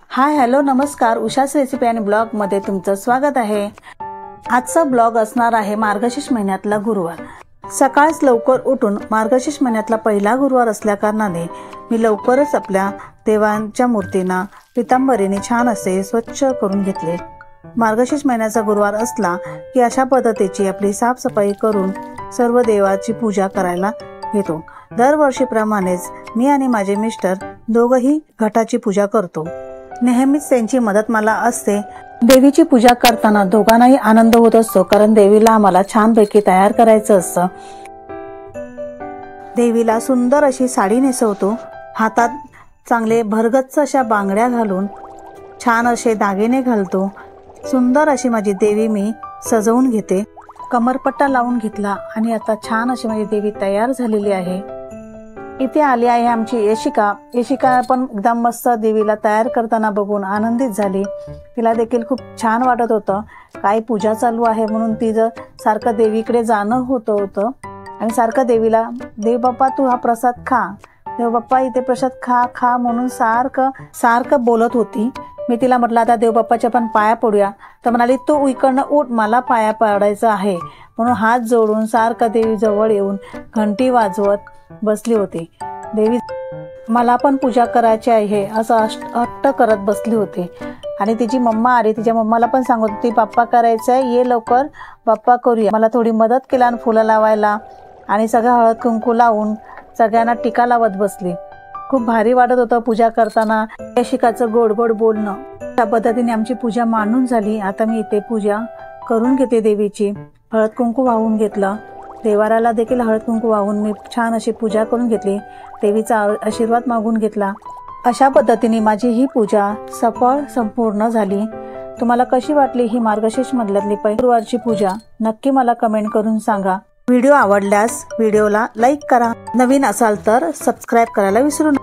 Hi hello नमस्कार, उषाच recipe आणि blog मध्ये तुमचं स्वागत आहे। आजचा ब्लॉग असणार आहे मार्गशीर्ष महिन्यातला गुरुवार। सकाळच लवकर उठून मार्गशीर्ष महिन्यातला पहिला गुरुवार असल्या कारणाने मी लवकरच आपल्या देवांच्या मूर्तींना पितांबरीने छान असे स्वच्छ करून घेतले। मार्गशीर्ष महिन्याचा गुरुवार असला की अशा पद्धतीची आपली साफसफाई करून सर्व देवाची पूजा करायला घेतो। दरवर्षीप्रमाणेच मी आणि माझे मिस्टर दोघंही घटाची पूजा करतो। नेहमीच त्यांची मदत मला असते। देवीची पूजा करताना दोघांनाही आनंद होत असतो, कारण देवीला आम्हाला छानपैकी तयार करायचं असतं। देवीला सुंदर अशी साडी नेसवतो, हातात चांगले भरगच्च अशा बांगड्या घालून छान असे दागिने घालतो। सुंदर अशी माझी देवी मी सजवून घेते, कमरपट्टा लावून घेतला आणि आता छान अशी माझी देवी तयार झालेली आहे। इथे आली आहे आमची येशिका। येशिका पण एकदम मस्त देवीला तयार करताना बघून आनंदित झाली। तिला देखील खूप छान वाटत होतं, काय पूजा चालू आहे म्हणून तिचं सारखं देवीकडे जाणं होतं आणि सारखं देवीला देव बाप्पा तू हा प्रसाद खा, देव बाप्पा इथे प्रसाद खा खा म्हणून सारखं बोलत होती। मी तिला म्हटलं आता देव बाप्पाच्या पण पाया पडूया, तर म्हणाली तू इकडनं उठ, मला पाया पडायचं आहे। म्हणून हात जोडून सारखं देवी जवळ येऊन घंटी वाजवत बसली होती। देवी मला पण पूजा करायची आहे असं हट्ट करत बसली होती। आणि तिची मम्मा आली, तिच्या मम्माला पण सांगत होती बाप्पा करायचंय, ये लवकर बाप्पा करूया। मला थोडी मदत केली आणि फुलं लावायला आणि सगळं हळद कुंकू लावून सगळ्यांना टीका लावत बसली। खूप भारी वाटत होतं पूजा करताना, येशिकाचं गोड गोड बोलणं। त्या पद्धतीने आमची पूजा मांडून झाली। आता मी इथे पूजा करून घेते देवीची। हळद कुंकू वाहून घेतलं, देवाराला देखील हळद कुंकू वाहून मी छान अशी पूजा करून घेतली, देवीचा आशीर्वाद मागून घेतला। अशा पद्धतीने माझी ही पूजा संपूर्ण झाली। तुम्हाला कशी वाटली ही मार्गशीर्ष मधल्यातली गुरुवारची पूजा नक्की मला कमेंट करून सांगा। व्हिडिओ आवडल्यास व्हिडिओला लाईक करा, नवीन असाल तर सबस्क्राईब करायला विसरू नका।